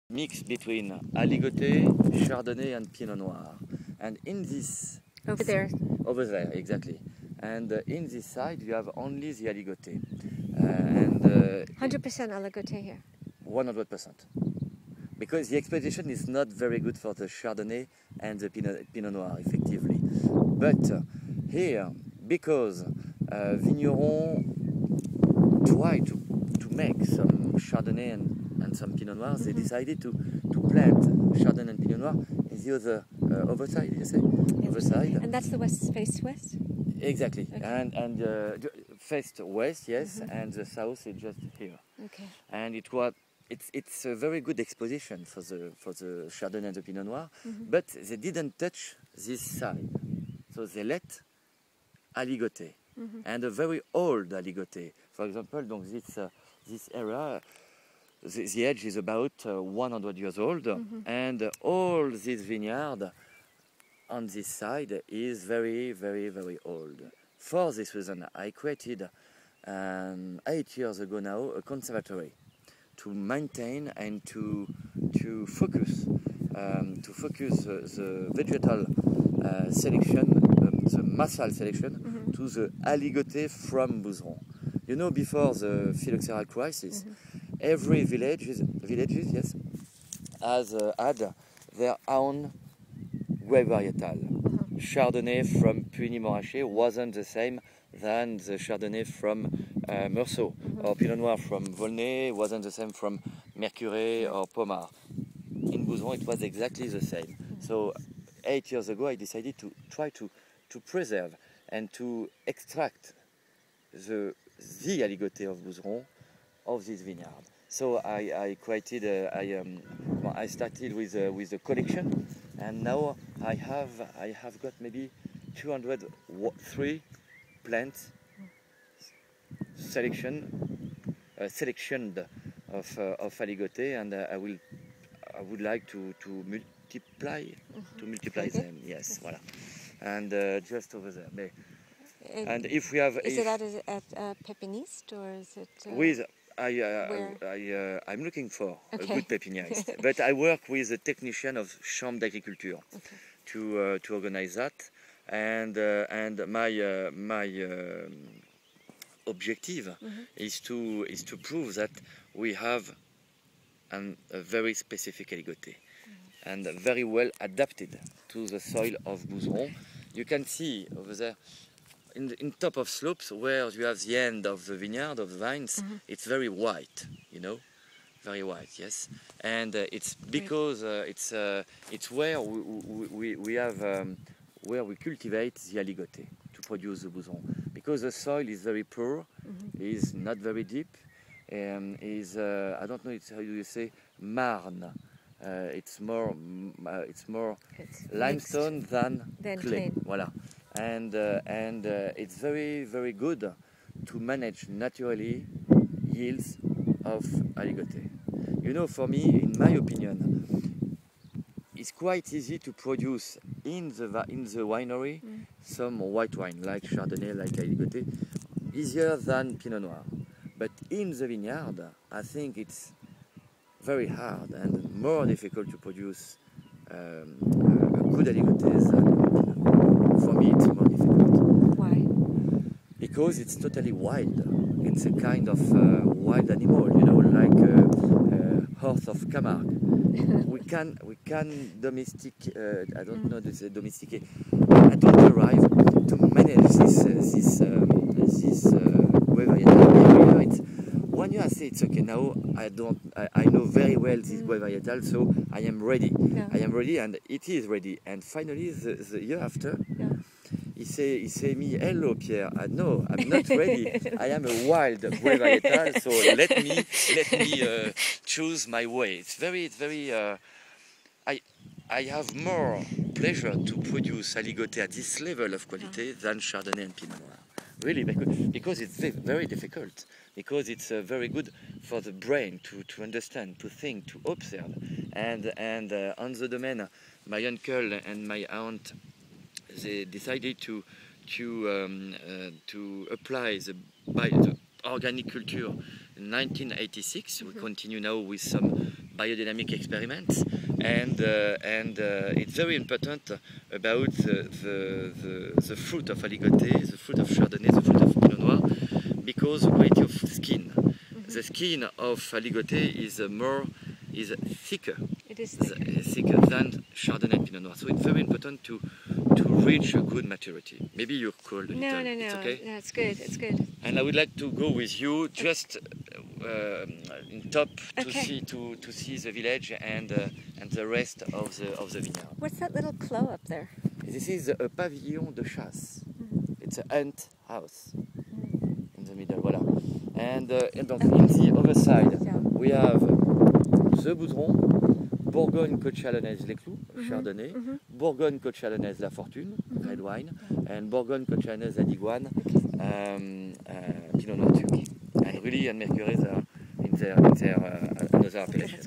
mix between Aligoté, Chardonnay and Pinot Noir. And in this... Over there. Over there, exactly. And in this side you have only the Aligoté. 100% Aligoté here. 100%. Because the exposition is not very good for the Chardonnay and the Pinot Noir, effectively. But here, because vignerons try to make some Chardonnay and some Pinot Noir, they decided to plant Chardonnay and Pinot Noir in the other overside, you say? Overside. And that's the west, face west? Exactly. Okay. And faced west, yes, and the south is just here. Okay. And it's a very good exposition for the Chardonnay and the Pinot Noir, but they didn't touch this side. So they let Aligoté, and a very old Aligoté. For example, donc this area, the edge is about 100 years old, and all this vineyard on this side is very, very, very old. For this reason, I created 8 years ago now a conservatory to maintain and to focus the vegetal selection, the massal selection to the Aligoté from Bouzeron. You know, before the phylloxeral crisis, every villages yes, has had their own grape varietal. Chardonnay from Puigny-Morachet wasn't the same than the Chardonnay from Meursault, or Pinot Noir from Volnay wasn't the same from Mercurey or Pommard. In Bouzeron it was exactly the same. So 8 years ago I decided to try to preserve and to extract the Aligoté of Bouzeron of this vineyard. So I created, I started with a collection, and now I have got maybe 203 plants selectioned of Aligoté, and I would like to multiply them. Yes, voilà. And just over there. And if we have, is it at a pépiniste, or is it? With I'm looking for a good pépiniériste, but I work with a technician of Chambre d'Agriculture to organize that, and my objective is to prove that we have a very specific Aligoté and very well adapted to the soil of Bouzeron. You can see over there, in top of slopes where you have the end of the vineyard, of the vines, it's very white, you know, very white, yes. And it's because it's where we have where we cultivate the Aligoté to produce the Bouzeron, because the soil is very poor, is not very deep, is I don't know, it's how you say, marne. It's more limestone than clay. Voilà. And it's very, very good to manage naturally yields of Aligoté. You know, for me, in my opinion, it's quite easy to produce in the winery some white wine like Chardonnay, like Aligoté, easier than Pinot Noir. But in the vineyard, I think it's very hard and more difficult to produce a good Aligoté than Pinot Noir. For me, it's more difficult. Why? Because it's totally wild. It's a kind of wild animal, you know, like horse of Camargue. we can domesticate. I don't know to domesticate. I don't arrive to manage this varietal. It's 1 year I say it's okay. Now I know very well this varietal, so I am ready. Yeah. I am ready, and it is ready. And finally, the year after, he say me, hello Pierre. No, I'm not ready. I am a wild varietal, so let me choose my way. It's very. I have more pleasure to produce Aligoté at this level of quality than Chardonnay and Pinot Noir. Really, because it's very difficult. Because it's very good for the brain to understand, to think, to observe. And on the domain, my uncle and my aunt, they decided to apply the organic culture in 1986. We continue now with some biodynamic experiments, and it's very important about the fruit of Aligoté, the fruit of Chardonnay, the fruit of Pinot Noir, because the quality of skin. The skin of Aligoté is thicker. It is thicker than Chardonnay and Pinot Noir. So it's very important to reach a good maturity. Maybe you're cold a little. No. It's okay? No, it's good. It's good. And I would like to go with you just in top Okay. to see the village and the rest of the vineyard. What's that little clos up there? This is a pavillon de chasse. It's a hunt house in the middle. Voilà. And donc on the other side we have the Boudron, Bourgogne-Côte Chalonnaise Les Clous, Chardonnay, Bourgogne-Côte Chalonnaise La Fortune, red wine, and Bourgogne-Côte Chalonnaise Aligoté, Pinot Noir Turkey. And really, and Mercurys are in their another appellation.